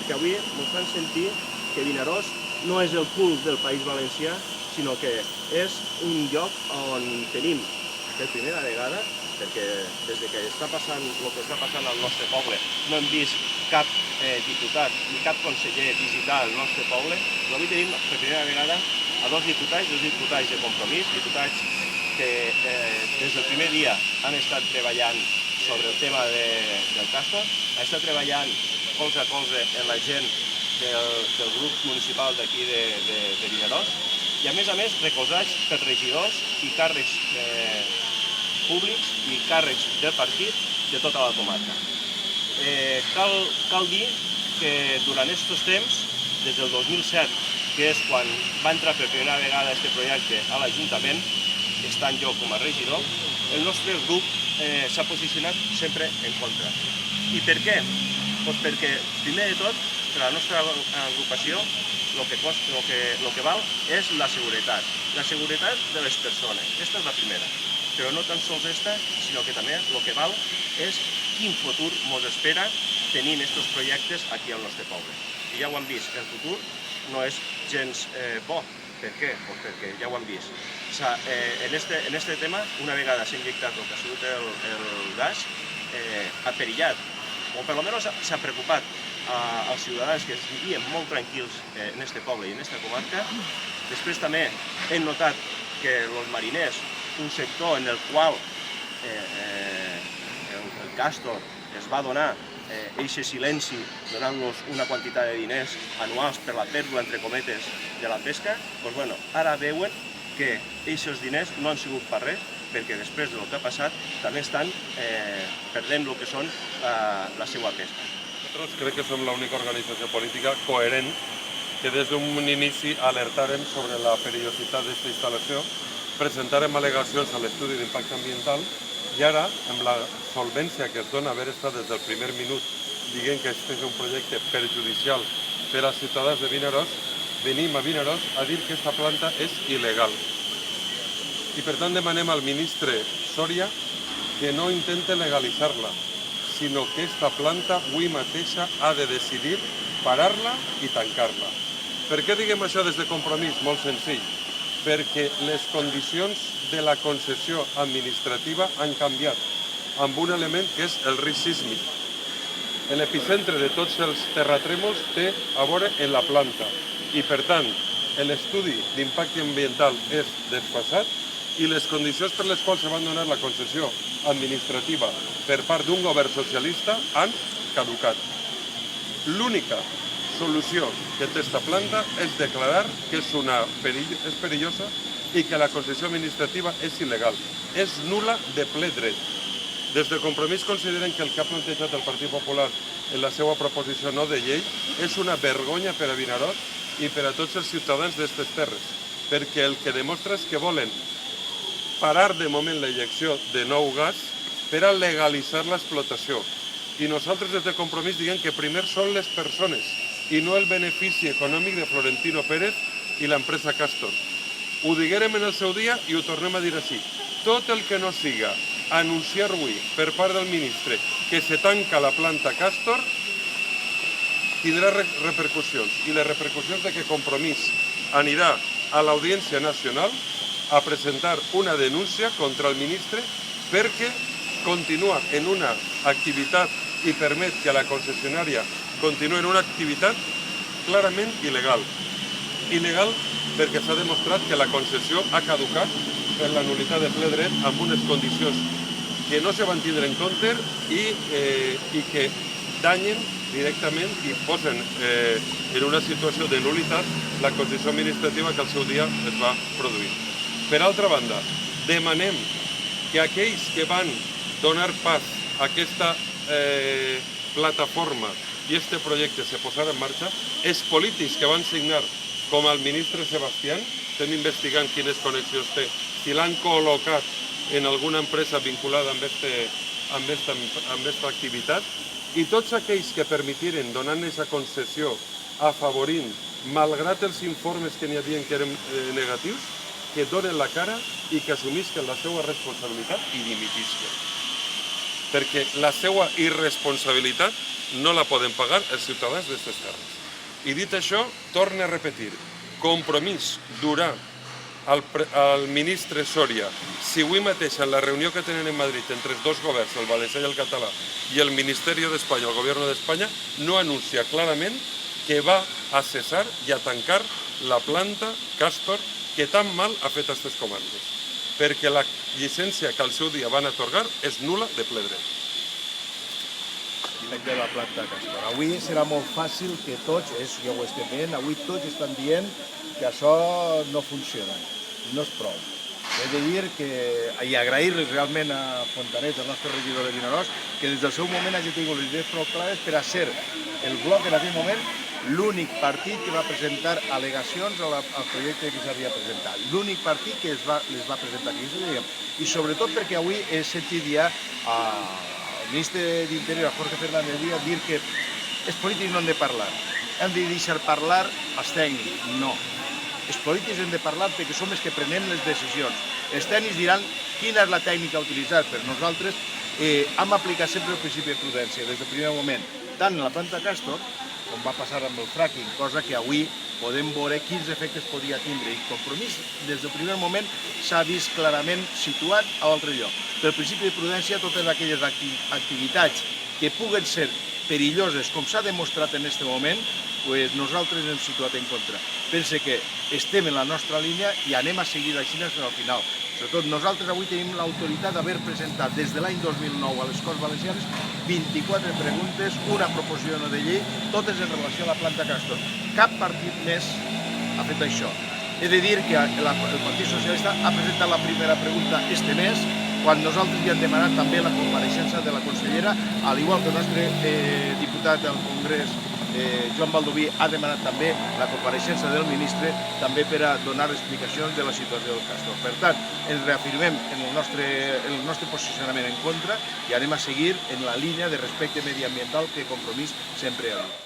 perquè avui ens fan sentir que Vinaròs no és el cul del País Valencià, sinó que és un lloc on tenim, per primera vegada, perquè des que està passant el que està passant al nostre poble no hem vist cap diputat ni cap conseller visitar el nostre poble, però avui tenim per primera vegada a dos diputats de Compromís, diputats que des del primer dia han estat treballant sobre el tema del Castor, han estat treballant colze a colze amb la gent del grup municipal d'aquí de Vinaròs i a més recolzats per regidors i càrrecs públics i càrrecs del partit de tota la comarca. Cal dir que durant aquests temps, des del 2007, que és quan va entrar per primera vegada aquest projecte a l'Ajuntament, estant jo com a regidor, el nostre grup s'ha posicionat sempre en contra. I per què? Doncs perquè, primer de tot, per a la nostra agrupació, el que val és la seguretat de les persones. Aquesta és la primera. Però no tan sols aquesta, sinó que també el que val és quin futur ens espera tenint aquests projectes aquí al nostre poble. I ja ho hem vist, el futur no és gens bo. Per què? Doncs perquè ja ho hem vist. En aquest tema, una vegada s'ha injectat el que ha sigut el gas, ha perillat, o per almenys s'ha preocupat als ciutadans que es vivien molt tranquils en aquest poble i en aquesta comarca. Després també hem notat que els mariners, un sector en el qual el Castor es va donar aquest silenci donant-los una quantitat de diners anuals per la pèrdua, entre cometes, de la pesca, doncs ara veuen que aquests diners no han sigut per res, perquè després del que ha passat també estan perdent el que són la seva pesca. Nosaltres crec que som l'única organització política coherent que des d'un inici alertarem sobre la perillositat d'aquesta instal·lació, presentarem al·legacions a l'estudi d'impacte ambiental i ara, amb la solvència que es dona haver estat des del primer minut dient que aquest és un projecte perjudicial per als ciutadans de Vinaròs, venim a Vinaròs a dir que aquesta planta és il·legal. I per tant demanem al ministre Soria que no intente legalitzar-la, sinó que aquesta planta avui mateixa ha de decidir parar-la i tancar-la. Per què diguem això des de Compromís? Molt senzill. Perquè les condicions de la concessió administrativa han canviat amb un element que és el risc sísmic. L'epicentre de tots els terratrèmols té a veure en la planta i, per tant, l'estudi d'impacte ambiental és desfasat i les condicions per les quals se van donar la concessió administrativa per part d'un govern socialista han caducat. L'única solució que té aquesta planta és declarar que és perillosa i que la concessió administrativa és il·legal. És nul·la de ple dret. Des de Compromís consideren que el que ha plantejat el Partit Popular en la seva proposició no de llei és una vergonya per a Vinaròs i per a tots els ciutadans d'aquestes terres, perquè el que demostra és que volen parar de moment l'ejecció de nou gas per a legalitzar l'explotació. I nosaltres des de Compromís diguem que primer són les persones i no el benefici econòmic de Florentino Pérez i l'empresa Castor. Ho diguérem en el seu dia i ho tornem a dir així. Tot el que no siga anunciar avui per part del ministre que se tanca la planta Castor tindrà repercussions. I les repercussions de que Compromís anirà a l'Audiència Nacional a presentar una denúncia contra el ministre perquè continua en una activitat i permet que la concessionària continua en una activitat clarament il·legal. Il·legal perquè s'ha demostrat que la concessió ha caducat per la nul·litat de ple dret amb unes condicions que no se van tindre en compte i que danyen directament i posen en una situació de nul·litat la concessió administrativa que al seu dia es va produir. Per altra banda, demanem que aquells que van donar pas a aquesta plataforma i aquest projecte se posarà en marxa, els polítics que van signar com el ministre Sebastián, estem investigant quines connexions té, si l'han col·locat en alguna empresa vinculada amb aquesta activitat, i tots aquells que permetiren donar aquesta concessió afavorint, malgrat els informes que n'hi havia que eren negatius, que donen la cara i que assumisquen la seva responsabilitat i dimitisquen. Perquè la seva irresponsabilitat no la poden pagar els ciutadans d'aquestes terres. I dit això, torno a repetir, Compromís durà al ministre Soria, si avui mateix en la reunió que tenen en Madrid entre els dos governs, el valencià i el català, i el Ministeri d'Espanya, el Govern d'Espanya, no anuncia clarament que va a cessar i a tancar la planta Castor que tan mal ha fet a aquestes comarques, perquè la llicència que al seu dia van atorgar és nul·la de ple dret. De la planta Castor. Avui serà molt fàcil que tots, ja ho estem veient, avui tots estan dient que això no funciona, no és prou. He de dir que, i agrair-les realment a Fontanet, el nostre regidor de Vinaròs, que des del seu moment hagi tingut les idees prou clares per a ser el bloc en aquell moment l'únic partit que va presentar al·legacions al projecte que s'havia presentat. L'únic partit que les va presentar. I sobretot perquè avui he sentit ja el ministre d'Interior, Jorge Fernández Díaz, dir que els polítics no han de parlar. Hem de deixar parlar els tècnics. No. Els polítics hem de parlar perquè som els que prenem les decisions. Els tècnics diran quina és la tècnica a utilitzar, però nosaltres hem aplicat sempre el principi de prudència des del primer moment, tant en la planta Castor, com va passar amb el fracking, cosa que avui podem veure quins efectes podia tindre. I Compromís, des del primer moment, s'ha vist clarament situat a l'altre lloc. Per principi de prudència, totes aquelles activitats que puguen ser perilloses, com s'ha demostrat en aquest moment, nosaltres hem situat en contra. Pense que estem en la nostra línia i anem a seguir així fins al final. Sobretot nosaltres avui tenim l'autoritat d'haver presentat des de l'any 2009 a les Corts Valencianes 24 preguntes, una proposició de llei, totes en relació a la planta Castor. Cap partit més ha fet això. He de dir que el Partit Socialista ha presentat la primera pregunta este mes, quan nosaltres ja hem demanat també la compareixença de la consellera, al igual que el nostre diputat al Congrés, Joan Baldoví, ha demanat també la compareixença del ministre també per a donar explicacions de la situació del Castor. Per tant, ens reafirmem en el nostre posicionament en contra i anem a seguir en la línia de respecte mediambiental que Compromís sempre ha dit.